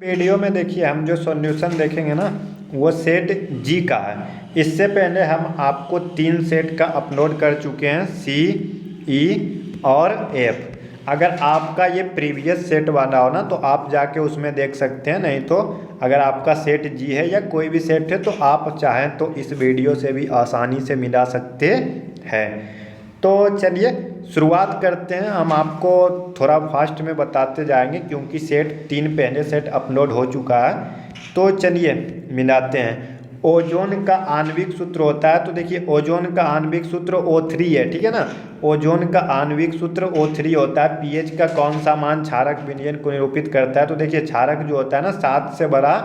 Video में देखिए हम जो सॉल्यूशन देखेंगे ना वो सेट जी का है। इससे पहले हम आपको 3 सेट का अपलोड कर चुके हैं, सी, ई और एफ। अगर आपका ये प्रीवियस सेट वाला हो ना तो आप जाके उसमें देख सकते हैं, नहीं तो अगर आपका सेट जी है या कोई भी सेट है तो आप चाहें तो इस वीडियो से भी आसानी से मिला सकते हैं। तो चलिए शुरुआत करते हैं। हम आपको थोड़ा फास्ट में बताते जाएंगे क्योंकि सेट 3 पहले सेट अपलोड हो चुका है। तो चलिए मिलाते हैं। ओजोन का आणविक सूत्र होता है, तो देखिए ओजोन का आणविक सूत्र O3 है, ठीक है ना। ओजोन का आणविक सूत्र O3 होता है। पीएच का कौन सा मान क्षारक विलयन को निरूपित करता है, तो देखिए क्षारक जो होता है ना 7 से बड़ा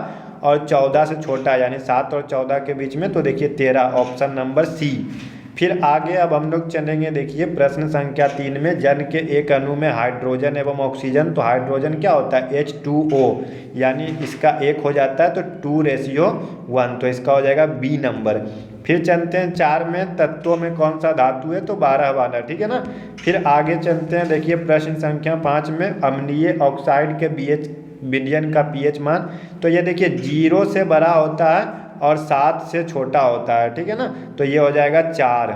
और 14 से छोटा, यानी 7 और 14 के बीच में, तो देखिए 13, ऑप्शन नंबर सी। फिर आगे अब हम लोग चलेंगे, देखिए प्रश्न संख्या 3 में जल के एक अणु में हाइड्रोजन एवं ऑक्सीजन, तो हाइड्रोजन क्या होता है H2O, यानी इसका एक हो जाता है तो 2:1, तो इसका हो जाएगा बी नंबर। फिर चलते हैं 4 में तत्वों में कौन सा धातु है, तो 12 वाला, ठीक है ना। फिर आगे चलते हैं, देखिए प्रश्न संख्या 5 में अम्लीय ऑक्साइड के बीएच विलयन का पीएच मान, तो ये देखिए 0 से बड़ा होता है और 7 से छोटा होता है, ठीक है ना। तो ये हो जाएगा 4,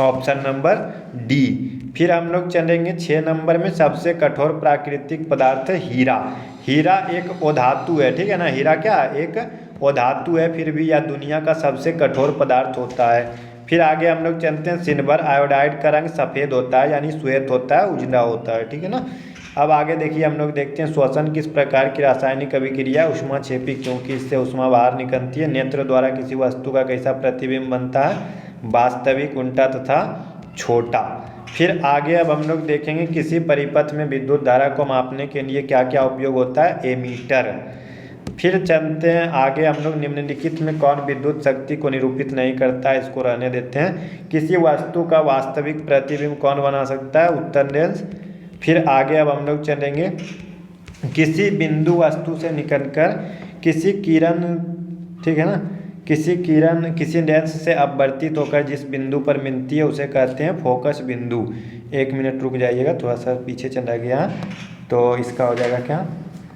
ऑप्शन नंबर डी। फिर हम लोग चलेंगे 6 नंबर में, सबसे कठोर प्राकृतिक पदार्थ है हीरा। हीरा एक अधातु है, ठीक है ना। हीरा क्या है, एक अधातु है, फिर भी यह दुनिया का सबसे कठोर पदार्थ होता है। फिर आगे हम लोग चलते हैं, सिल्वर आयोडाइड का रंग सफ़ेद होता है, यानी श्वेत होता है, उजला होता है, ठीक है ना। अब आगे देखिए हम लोग देखते हैं श्वसन किस प्रकार की रासायनिक अभिक्रिया, ऊष्माक्षेपी, क्योंकि इससे ऊष्मा बाहर निकलती है। नेत्र द्वारा किसी वस्तु का कैसा प्रतिबिंब बनता है, वास्तविक, उल्टा तथा छोटा। फिर आगे अब हम लोग देखेंगे किसी परिपथ में विद्युत धारा को मापने के लिए क्या क्या उपयोग होता है, एमीटर। फिर चलते हैं आगे हम लोग, निम्नलिखित में कौन विद्युत शक्ति को निरूपित नहीं करता है, इसको रहने देते हैं। किसी वस्तु का वास्तविक प्रतिबिंब कौन बना सकता है, उत्तल लेंस। फिर आगे अब हम लोग चलेंगे, किसी बिंदु वस्तु से निकलकर किसी किरण, ठीक है ना, किसी किरण किसी लेंस से अपवर्तित होकर जिस बिंदु पर मिलती है उसे कहते हैं फोकस बिंदु। 1 मिनट रुक जाइएगा, थोड़ा सा पीछे चला गया, तो इसका हो जाएगा क्या,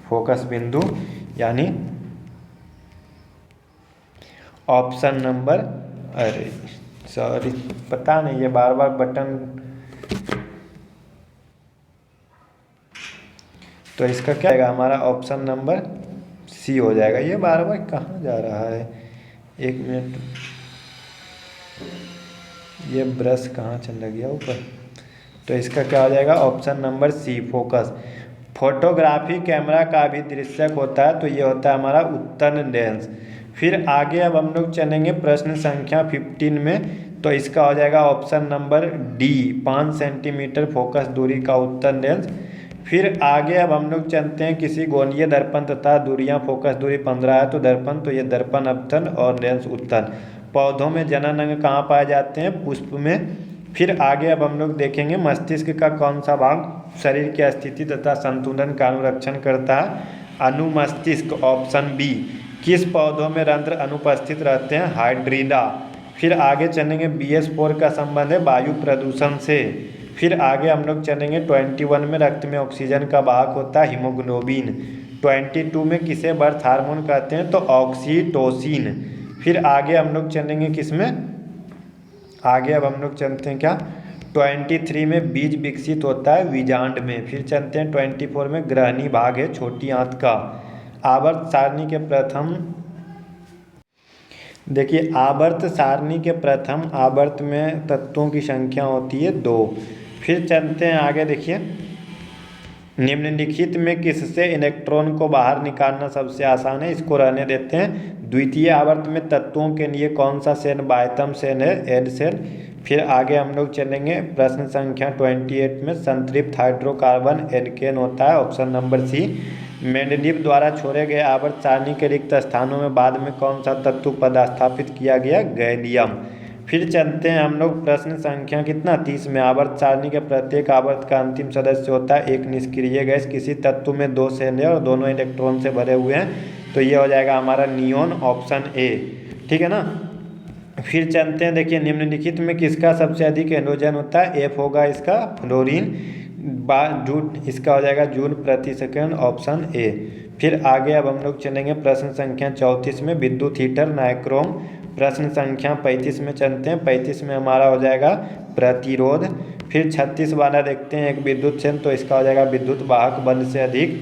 फोकस बिंदु, यानी ऑप्शन नंबर, अरे सॉरी पता नहीं ये बार बार बटन, तो इसका क्या आएगा हमारा, ऑप्शन नंबर सी हो जाएगा। ये बार बार कहाँ जा रहा है, 1 मिनट, ये ब्रश कहाँ चला गया ऊपर, तो इसका क्या हो जाएगा, option number C, focus. Photography camera का भी दृश्यक होता है, तो ये होता है हमारा उत्तल लेंस। फिर आगे अब हम लोग चलेंगे प्रश्न संख्या 15 में, तो इसका हो जाएगा option number D, 5 centimetre focus दूरी का उत्तल लेंस। फिर आगे अब हम लोग चलते हैं, किसी गोलीय दर्पण तथा दूरियां फोकस दूरी 15 है तो दर्पण, तो ये दर्पण अवतल और लेंस उत्तल। पौधों में जनन अंग कहाँ पाए जाते हैं, पुष्प में। फिर आगे अब हम लोग देखेंगे, मस्तिष्क का कौन सा भाग शरीर की स्थिति तथा संतुलन का अनुरक्षण करता है, अनुमस्तिष्क, ऑप्शन बी। किस पौधों में रंध्र अनुपस्थित रहते हैं, हाइड्रीला। फिर आगे चलेंगे, BS4 का संबंध है वायु प्रदूषण से। फिर आगे हम लोग चलेंगे 21 में, रक्त में ऑक्सीजन का वाहक होता है हीमोग्लोबिन। 22 में किसे बर्थ हार्मोन कहते हैं, तो ऑक्सीटोसिन। फिर आगे हम लोग चलेंगे किसमें, आगे अब हम लोग चलते हैं क्या, 23 में बीज विकसित होता है बीजांड में। फिर चलते हैं 24 में, ग्रहणी भाग है छोटी आंत का। आवर्त सारणी के प्रथम, देखिए आवर्त सारणी के प्रथम आवर्त में तत्वों की संख्या होती है 2। फिर चलते हैं आगे, देखिए निम्नलिखित में किससे इलेक्ट्रॉन को बाहर निकालना सबसे आसान है, इसको रहने देते हैं। द्वितीय आवर्त में तत्वों के लिए कौन सा सेल बाह्यतम सेल है, एल सेल। फिर आगे हम लोग चलेंगे प्रश्न संख्या 28 में, संतृप्त हाइड्रोकार्बन एल्केन होता है, ऑप्शन नंबर सी। मेंडलीव द्वारा छोड़े गए आवर्त सारणी के रिक्त स्थानों में बाद में कौन सा तत्व पदस्थापित किया गया, गैलियम। फिर चलते हैं हम लोग प्रश्न संख्या कितना, 30 में, आवर्त सारणी के प्रत्येक आवर्त का अंतिम सदस्य होता है एक निष्क्रिय गैस। किसी तत्व में 2 सेल है और दोनों इलेक्ट्रॉन से भरे हुए हैं, तो ये हो जाएगा हमारा नियोन, ऑप्शन ए, ठीक है ना। फिर चलते हैं, देखिए निम्नलिखित में किसका सबसे अधिक हाइड्रोजन होता है, एफ होगा इसका, फ्लोरीन। जूल, इसका हो जाएगा जूल प्रति सेकंड, ऑप्शन ए। फिर आगे अब हम लोग चलेंगे प्रश्न संख्या 34 में विद्युत हीटर नाइक्रोम। प्रश्न संख्या 35 में चलते हैं। 35 में हमारा हो जाएगा प्रतिरोध। फिर 36 वाला देखते हैं एक विद्युत क्षेत्र, तो इसका हो जाएगा विद्युत वाहक बल से अधिक।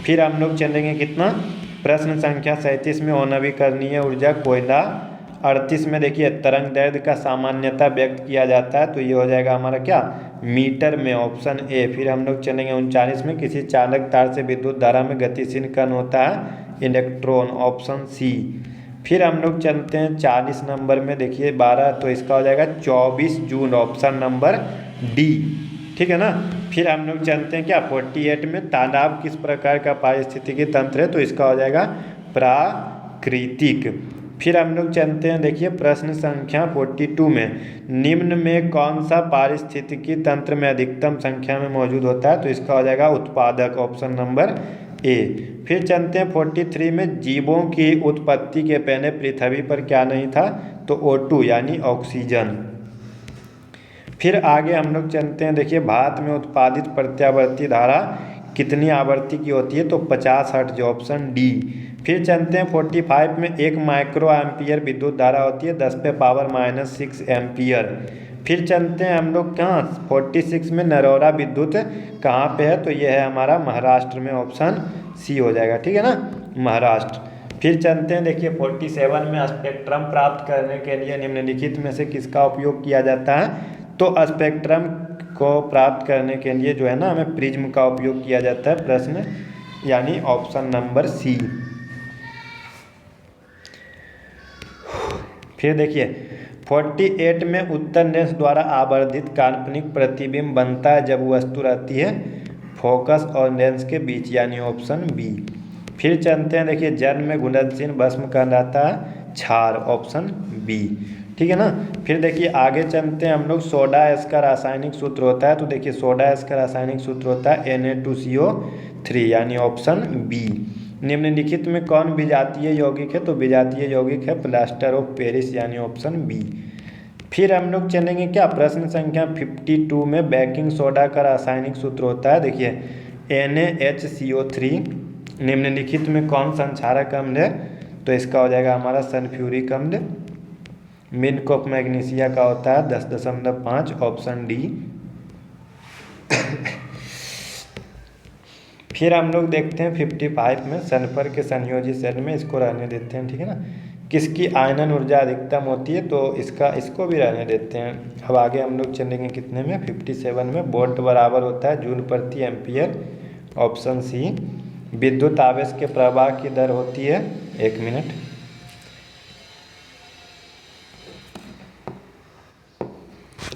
फिर हम लोग चलेंगे कितना, प्रश्न संख्या 37 में अनवीकरणीय ऊर्जा कोयला। 38 में देखिए तरंग दैर्ध्य का सामान्यता व्यक्त किया जाता है, तो ये हो जाएगा हमारा क्या, मीटर में, ऑप्शन ए। फिर हम लोग चलेंगे 39 में किसी चालक तार से विद्युत धारा में गतिशील कण होता है इलेक्ट्रॉन, ऑप्शन सी। फिर हम लोग चलते हैं 40 नंबर में, देखिए 12, तो इसका हो जाएगा 24 जून, ऑप्शन नंबर डी, ठीक है ना। फिर हम लोग चलते हैं क्या 48 में, तालाब किस प्रकार का पारिस्थितिकी तंत्र है, तो इसका हो जाएगा प्राकृतिक। फिर हम लोग चलते हैं देखिए प्रश्न संख्या 42 में, निम्न में कौन सा पारिस्थितिकी तंत्र में अधिकतम संख्या में मौजूद होता है, तो इसका हो जाएगा उत्पादक, ऑप्शन नंबर ए। फिर चलते हैं 43 में, जीवों की उत्पत्ति के पहले पृथ्वी पर क्या नहीं था, तो O2 यानी ऑक्सीजन। फिर आगे हम लोग चलते हैं देखिए भारत में उत्पादित प्रत्यावर्ती धारा कितनी आवृत्ति की होती है, तो 50 हर्ट्ज, ऑप्शन डी। फिर चलते हैं 45 में, 1 माइक्रो एम्पियर विद्युत धारा होती है 10⁻⁻6 एम्पियर। फिर चलते हैं हम लोग कहाँ 46 में, नरोरा विद्युत कहाँ पे है, तो यह है हमारा महाराष्ट्र में, ऑप्शन सी हो जाएगा, ठीक है ना, महाराष्ट्र। फिर चलते हैं देखिए 47 में, स्पेक्ट्रम प्राप्त करने के लिए निम्नलिखित में से किसका उपयोग किया जाता है, तो स्पेक्ट्रम को प्राप्त करने के लिए जो है ना हमें प्रिज्म का उपयोग किया जाता है, प्रश्न यानी ऑप्शन नंबर सी। फिर देखिए 48 में, उत्तर लेंस द्वारा आवर्धित काल्पनिक प्रतिबिंब बनता है जब वस्तु रहती है फोकस और लेंस के बीच, यानी ऑप्शन बी। फिर चलते हैं देखिए जल में घुलनशील भस्म कहलाता है क्षार, ऑप्शन बी, ठीक है ना। फिर देखिए आगे चलते हैं हम लोग, सोडा ऐश का रासायनिक सूत्र होता है, तो देखिए सोडा ऐश का रासायनिक सूत्र होता है Na2CO3, यानी ऑप्शन बी। निम्नलिखित में कौन विजातीय यौगिक है, तो विजातीय यौगिक है प्लास्टर ऑफ पेरिस, यानी ऑप्शन बी। फिर हम लोग चलेंगे क्या प्रश्न संख्या 52 में, बेकिंग सोडा का रासायनिक सूत्र होता है, देखिए NaHCO3। निम्नलिखित में कौन संक्षारक अम्ल है, तो इसका हो जाएगा हमारा सल्फ्यूरिक अम्ल। मिल्क ऑफ मैग्नीशिया का होता है 10.5, ऑप्शन डी। फिर हम लोग देखते हैं 55 में, सल्फर के संयोजी सेल में, इसको रहने देते हैं, ठीक है ना, किसकी आयनन ऊर्जा अधिकतम होती है, तो इसको भी रहने देते हैं। अब आगे हम लोग चलेंगे कितने में, 57 में, वोल्ट बराबर होता है जूल प्रति एम्पियर, ऑप्शन सी। विद्युत आवेश के प्रवाह की दर होती है, 1 मिनट,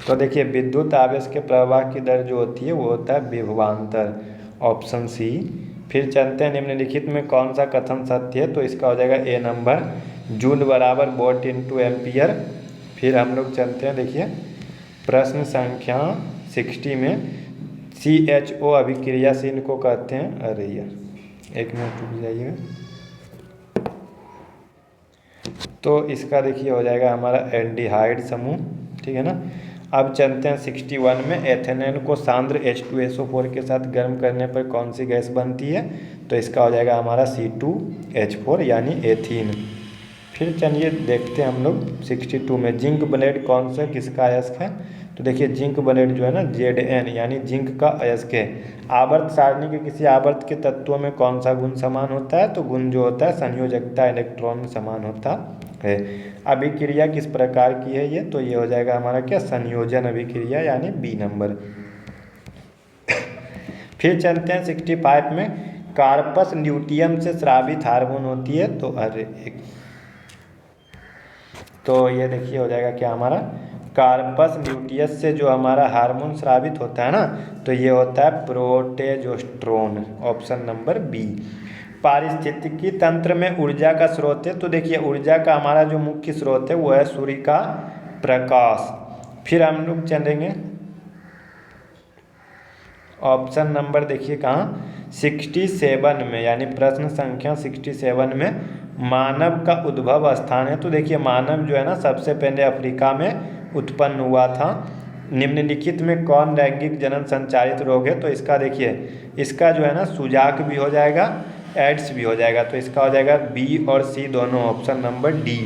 तो देखिए विद्युत आवेश के प्रवाह की दर जो होती है वो होता है विभवांतर, ऑप्शन सी। फिर चलते हैं निम्नलिखित में कौन सा कथन सत्य है, तो इसका हो जाएगा ए नंबर, जूल बराबर वोल्ट इंटू एम्पियर। फिर हम लोग चलते हैं देखिए प्रश्न संख्या 60 में, CHO अभिक्रियाशील को कहते हैं, अरे यार 1 मिनट रुक जाइएगा, तो इसका देखिए हो जाएगा हमारा एल्डिहाइड समूह, ठीक है ना। अब चलते हैं 61 में, एथेनॉल को सांद्र H2SO4 के साथ गर्म करने पर कौन सी गैस बनती है, तो इसका हो जाएगा हमारा C2H4, यानी एथीन। फिर चलिए देखते हैं हम लोग 62 में, जिंक ब्लेड कौन सा किसका अयस्क है, तो देखिए जिंक ब्लेड जो है ना Zn, यानी जिंक का अयस्क है। आवर्त सारणी के किसी आवर्त के तत्वों में कौन सा गुण समान होता है, तो गुण जो होता है संयोजकता इलेक्ट्रॉन समान होता है। अभिक्रिया किस प्रकार की है ये, तो ये हो जाएगा हमारा क्या, संयोजन अभिक्रिया, यानी बी नंबर। फिर चलते हैं 65 में, कार्पस ल्यूटियम से स्रावित हार्मोन होती है, तो तो ये देखिए हो जाएगा क्या हमारा, कार्पस ल्यूटियस से जो हमारा हार्मोन स्रावित होता है ना, तो ये होता है प्रोटेजोस्टेरोन, ऑप्शन नंबर बी। पारिस्थितिकी तंत्र में ऊर्जा का स्रोत है, तो देखिए ऊर्जा का हमारा जो मुख्य स्रोत है वो है सूर्य का प्रकाश। फिर हम लोग चलेंगे ऑप्शन नंबर देखिए कहाँ 67 में, यानी प्रश्न संख्या 67 में, मानव का उद्भव स्थान है, तो देखिए मानव जो है ना सबसे पहले अफ्रीका में उत्पन्न हुआ था। निम्नलिखित में कौन लैंगिक जनन संचारित रोग है, तो इसका देखिए इसका जो है ना सुजाक भी हो जाएगा, एड्स भी हो जाएगा। तो इसका हो जाएगा बी और सी दोनों, ऑप्शन नंबर डी।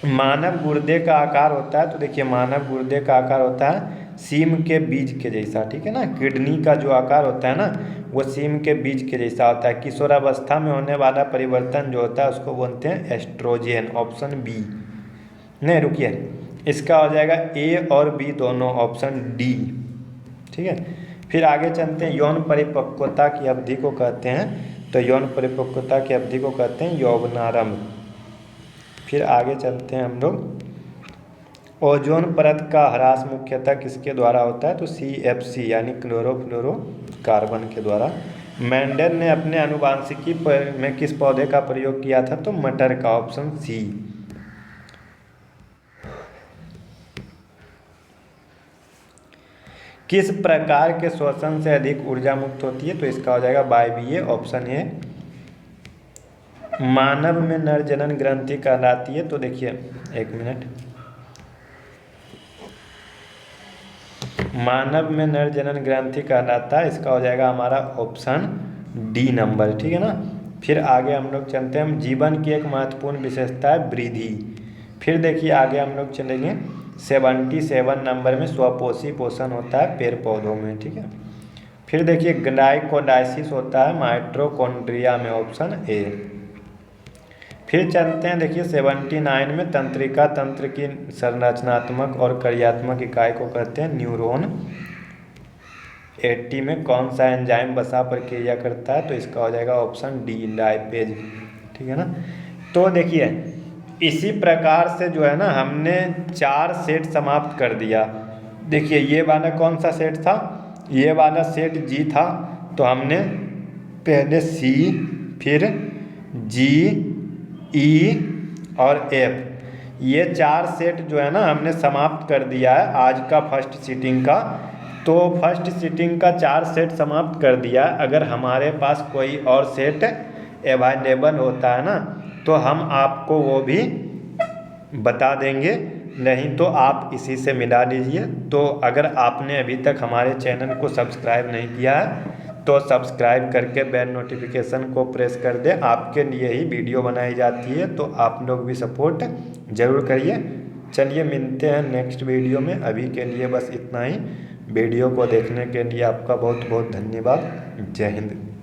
मानव गुर्दे का आकार होता है, तो देखिए मानव गुर्दे का आकार होता है सीम के बीज के जैसा, ठीक है ना। किडनी का जो आकार होता है ना वो सीम के बीज के जैसा होता है। किशोरावस्था में होने वाला परिवर्तन जो होता है उसको बोलते हैं एस्ट्रोजन, ऑप्शन बी। नहीं रुकिए, इसका हो जाएगा ए और बी दोनों, ऑप्शन डी, ठीक है। फिर आगे चलते हैं, यौन परिपक्वता की अवधि को कहते हैं, तो यौन परिपक्वता की अवधि को कहते हैं यौवनारंभ। फिर आगे चलते हैं हम लोग, ओजोन परत का ह्रास मुख्यतः किसके द्वारा होता है, तो CFC यानी क्लोरोफ्लोरोकार्बन के द्वारा। मेंडल ने अपने आनुवांशिकी में किस पौधे का प्रयोग किया था, तो मटर का, ऑप्शन सी। किस प्रकार के श्वसन से अधिक ऊर्जा मुक्त होती है, तो इसका हो जाएगा वायवीय, ऑप्शन ए। मानव में नर जनन ग्रंथि कहलाती है, तो देखिए एक मिनट, मानव में नर जनन ग्रंथि कहलाता है, इसका हो जाएगा हमारा ऑप्शन डी नंबर, ठीक है ना। फिर आगे हम लोग चलते हैं, हम जीवन की एक महत्वपूर्ण विशेषता है वृद्धि। फिर देखिए आगे हम लोग चलेंगे 77 नंबर में स्वपोषी पोषण होता है पेड़ पौधों में, ठीक है। फिर देखिए ग्लाइकोलाइसिस होता है माइटोकॉन्ड्रिया में, ऑप्शन ए। फिर चलते हैं देखिए 79 में तंत्रिका तंत्र की संरचनात्मक और कार्यात्मक इकाई को कहते हैं न्यूरॉन। 80 में कौन सा एंजाइम वसा प्रक्रिया करता है, तो इसका हो जाएगा ऑप्शन डी लाइपेज, ठीक है ना। तो देखिए इसी प्रकार से जो है ना हमने 4 सेट समाप्त कर दिया। देखिए ये वाला कौन सा सेट था, ये वाला सेट जी था, तो हमने पहले सी, फिर जी, ई और एफ, ये 4 सेट जो है ना हमने समाप्त कर दिया है आज का फर्स्ट सीटिंग का। तो फर्स्ट सीटिंग का 4 सेट समाप्त कर दिया। अगर हमारे पास कोई और सेट अवेलेबल होता है ना तो हम आपको वो भी बता देंगे, नहीं तो आप इसी से मिला लीजिए। तो अगर आपने अभी तक हमारे चैनल को सब्सक्राइब नहीं किया है तो सब्सक्राइब करके बेल नोटिफिकेशन को प्रेस कर दें, आपके लिए ही वीडियो बनाई जाती है, तो आप लोग भी सपोर्ट ज़रूर करिए। चलिए मिलते हैं नेक्स्ट वीडियो में, अभी के लिए बस इतना ही। वीडियो को देखने के लिए आपका बहुत बहुत धन्यवाद। जय हिंद।